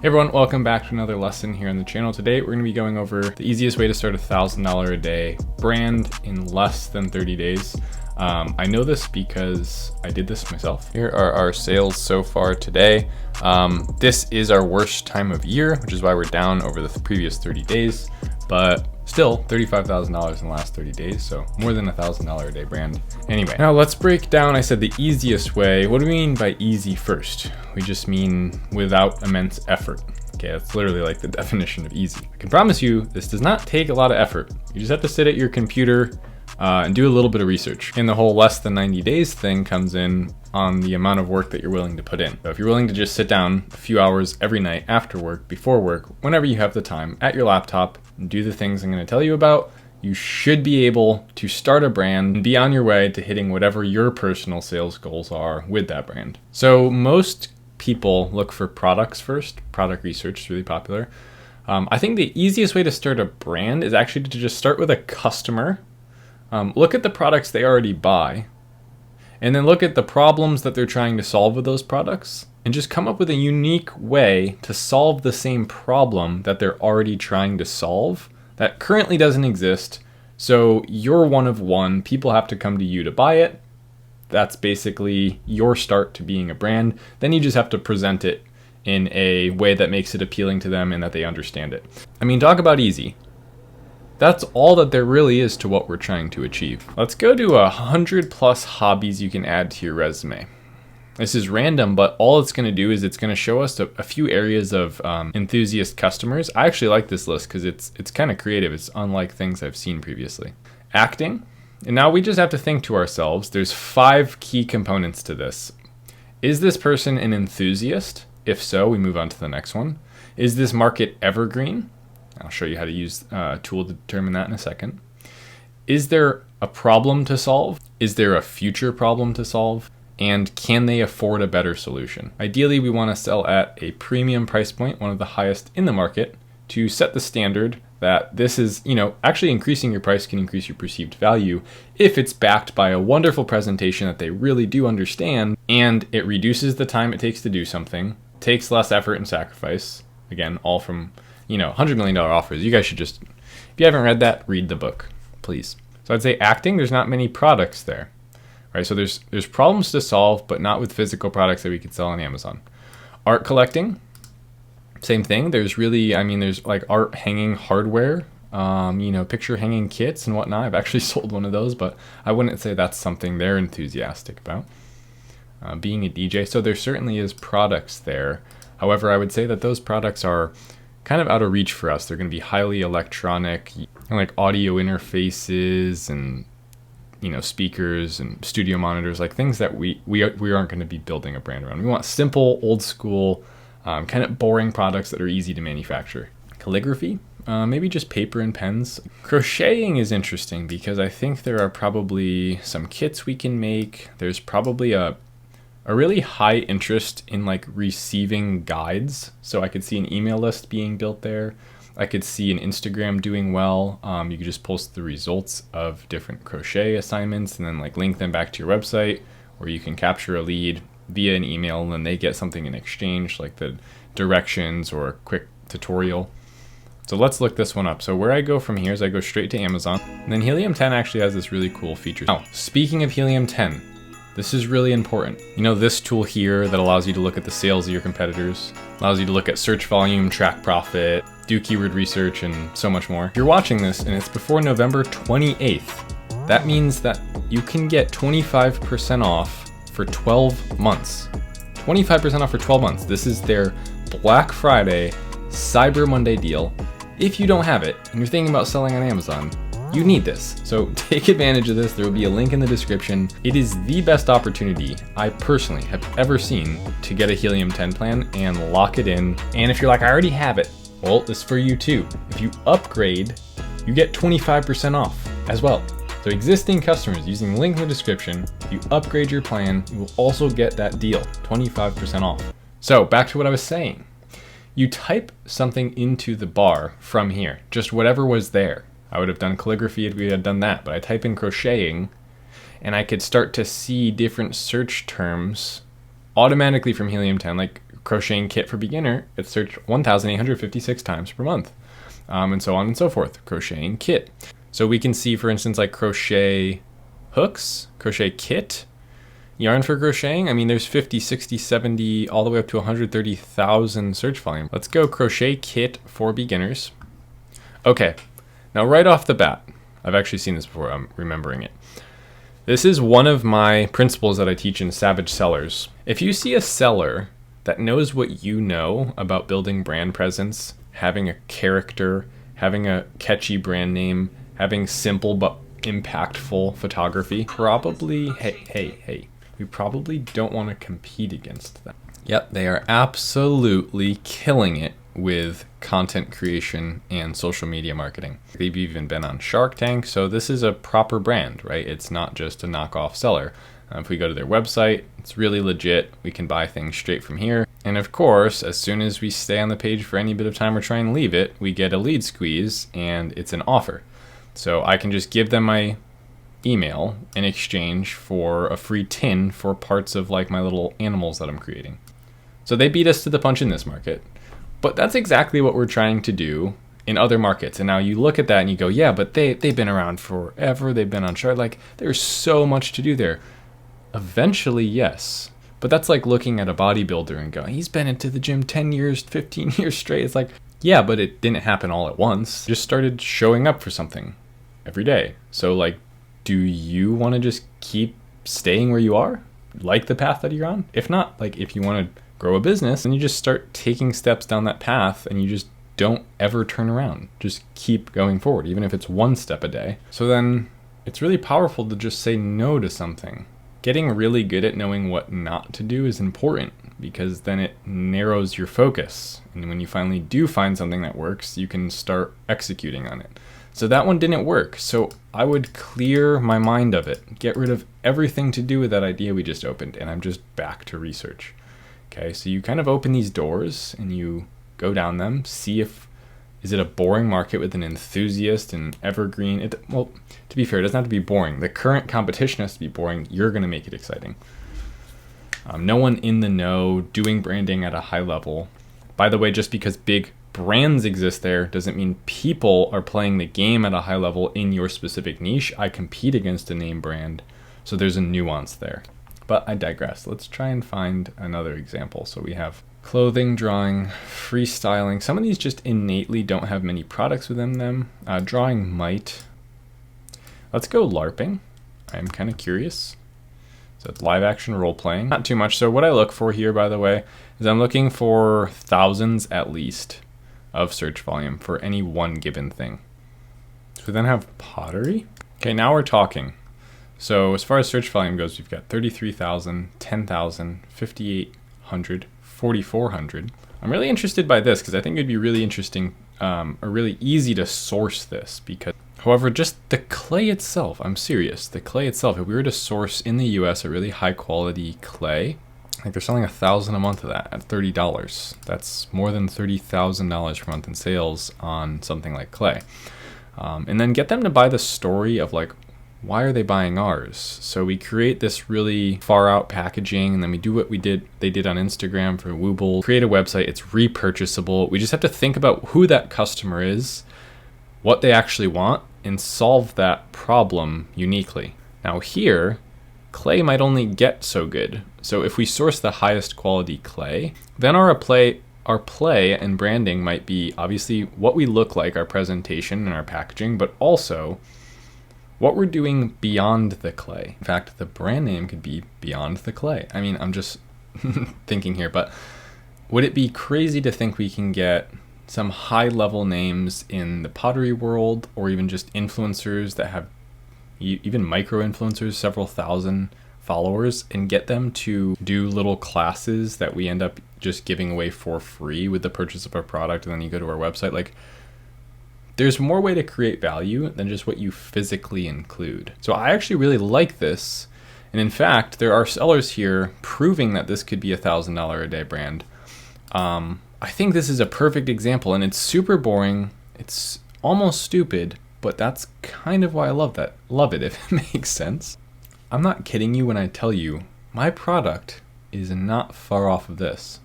Hey everyone, welcome back to another lesson here on the channel. Today we're going to be going over the easiest way to start a $1,000 a day brand in less than 30 days. I know this because I did this myself. Here are our sales so far today. This is our worst time of year, which is why we're down over the previous 30 days, but still $35,000 in the last 30 days, so more than $1,000 a day brand. Anyway, now let's break down, I said the easiest way. What do we mean by easy first? We just mean without immense effort. Okay, that's literally like the definition of easy. I can promise you this does not take a lot of effort. You just have to sit at your computer and do a little bit of research. And the whole less than 90 days thing comes in on the amount of work that you're willing to put in. So if you're willing to just sit down a few hours every night after work, before work, whenever you have the time at your laptop and do the things I'm going to tell you about, you should be able to start a brand and be on your way to hitting whatever your personal sales goals are with that brand. So most people look for products first. Product research is really popular. I think the easiest way to start a brand is actually to just start with a customer. Look at the products they already buy, and then look at the problems that they're trying to solve with those products, and just come up with a unique way to solve the same problem that they're already trying to solve that currently doesn't exist. So you're one of one. People have to come to you to buy it. That's basically your start to being a brand. Then you just have to present it in a way that makes it appealing to them and that they understand it. I mean, talk about easy. That's all that there really is to what we're trying to achieve. Let's go to 100+ hobbies you can add to your resume. This is random, but all it's going to do is it's going to show us a few areas of enthusiast customers. I actually like this list because it's kind of creative. It's unlike things I've seen previously. Acting. And now we just have to think to ourselves, there's 5 key components to this. Is this person an enthusiast? If so, we move on to the next one. Is this market evergreen? I'll show you how to use a tool to determine that in a second. Is there a problem to solve? Is there a future problem to solve? And can they afford a better solution? Ideally, we want to sell at a premium price point, one of the highest in the market, to set the standard that this is, actually increasing your price can increase your perceived value if it's backed by a wonderful presentation that they really do understand, and it reduces the time it takes to do something, takes less effort and sacrifice. Again, all from $100 million offers. You guys should just, if you haven't read that, read the book, please. So I'd say acting, there's not many products there, right? So there's problems to solve, but not with physical products that we could sell on Amazon. Art collecting, same thing. There's like art hanging hardware, picture hanging kits and whatnot. I've actually sold one of those, but I wouldn't say that's something they're enthusiastic about. Being a DJ, so there certainly is products there. However, I would say that those products are kind of out of reach for us. They're going to be highly electronic, like audio interfaces and speakers and studio monitors, like things that we aren't going to be building a brand around. We want simple, old school, kind of boring products that are easy to manufacture. Calligraphy, maybe just paper and pens. Crocheting is interesting because I think there are probably some kits we can make. There's probably a really high interest in like receiving guides. So I could see an email list being built there. I could see an Instagram doing well. You could just post the results of different crochet assignments and then like link them back to your website, or you can capture a lead via an email and then they get something in exchange, like the directions or a quick tutorial. So let's look this one up. So where I go from here is I go straight to Amazon, and then Helium 10 actually has this really cool feature. Now, speaking of Helium 10, this is really important. This tool here that allows you to look at the sales of your competitors, allows you to look at search volume, track profit, do keyword research, and so much more. If you're watching this and it's before November 28th, that means that you can get 25% off for 12 months. 25% off for 12 months. This is their Black Friday, Cyber Monday deal. If you don't have it and you're thinking about selling on Amazon, you need this. So take advantage of this. There will be a link in the description. It is the best opportunity I personally have ever seen to get a Helium 10 plan and lock it in. And if you're like, I already have it, well, this is for you too. If you upgrade, you get 25% off as well. So existing customers, using the link in the description, if you upgrade your plan, you will also get that deal, 25% off. So back to what I was saying. You type something into the bar from here, just whatever was there. I would have done calligraphy if we had done that, but I type in crocheting and I could start to see different search terms automatically from Helium 10, like Crocheting kit for beginner, it's searched 1,856 times per month, and so on and so forth. Crocheting kit. So we can see, for instance, like crochet hooks, crochet kit, yarn for crocheting. I mean, there's 50, 60, 70, all the way up to 130,000 search volume. Let's go crochet kit for beginners. Okay, now right off the bat, I've actually seen this before, I'm remembering it. This is one of my principles that I teach in Savage Sellers. If you see a seller that knows what you know about building brand presence, having a character, having a catchy brand name, having simple but impactful photography, probably, hey, we probably don't want to compete against them. Yep, they are absolutely killing it with content creation and social media marketing. They've even been on Shark Tank, so this is a proper brand, right? It's not just a knockoff seller. If we go to their website, it's really legit. We can buy things straight from here. And of course, as soon as we stay on the page for any bit of time or try and leave it, we get a lead squeeze and it's an offer. So I can just give them my email in exchange for a free tin for parts of like my little animals that I'm creating. So they beat us to the punch in this market. But that's exactly what we're trying to do in other markets. And now you look at that and you go, yeah, but they've been around forever. They've been on Shark. Like, there's so much to do there. Eventually, yes. But that's like looking at a bodybuilder and going, he's been into the gym 10 years, 15 years straight. It's like, yeah, but it didn't happen all at once. Just started showing up for something every day. So like, do you want to just keep staying where you are? Like the path that you're on? If not, like if you want to grow a business, and you just start taking steps down that path and you just don't ever turn around. Just keep going forward, even if it's one step a day. So then it's really powerful to just say no to something. Getting really good at knowing what not to do is important because then it narrows your focus. And when you finally do find something that works, you can start executing on it. So that one didn't work. So I would clear my mind of it, get rid of everything to do with that idea we just opened, and I'm just back to research. Okay, so you kind of open these doors and you go down them, see is it a boring market with an enthusiast and evergreen? Well, to be fair, it doesn't have to be boring. The current competition has to be boring. You're going to make it exciting. No one in the know doing branding at a high level. By the way, just because big brands exist there doesn't mean people are playing the game at a high level in your specific niche. I compete against a name brand, so there's a nuance there. But I digress. Let's try and find another example. So we have clothing, drawing, freestyling. Some of these just innately don't have many products within them. Drawing might. Let's go LARPing. I'm kind of curious. So it's live action role playing. Not too much. So what I look for here, by the way, is I'm looking for thousands at least of search volume for any one given thing. So we then have pottery. Okay, now we're talking. So as far as search volume goes, we've got 33,000, 10,000, 5,800, 4,400. I'm really interested by this because I think it'd be really interesting or really easy to source this because, however, just the clay itself, I'm serious, the clay itself, if we were to source in the US a really high quality clay, I think they're selling 1,000 a month of that at $30. That's more than $30,000 per month in sales on something like clay. And then get them to buy the story of like, why are they buying ours? So we create this really far out packaging and then we do what they did on Instagram for Wooble, create a website, it's repurchasable. We just have to think about who that customer is, what they actually want, and solve that problem uniquely. Now here, clay might only get so good. So if we source the highest quality clay, then our play and branding might be obviously what we look like, our presentation and our packaging, but also what we're doing beyond the clay. In fact, the brand name could be beyond the clay. I mean, I'm just thinking here, but would it be crazy to think we can get some high level names in the pottery world or even just influencers that have even micro influencers, several thousand followers, and get them to do little classes that we end up just giving away for free with the purchase of a product, and then you go to our website? Like, there's more way to create value than just what you physically include. So I actually really like this. And in fact, there are sellers here proving that this could be $1,000 a day brand. I think this is a perfect example, and it's super boring. It's almost stupid, but that's kind of why I love it, if it makes sense. I'm not kidding you when I tell you my product is not far off of this.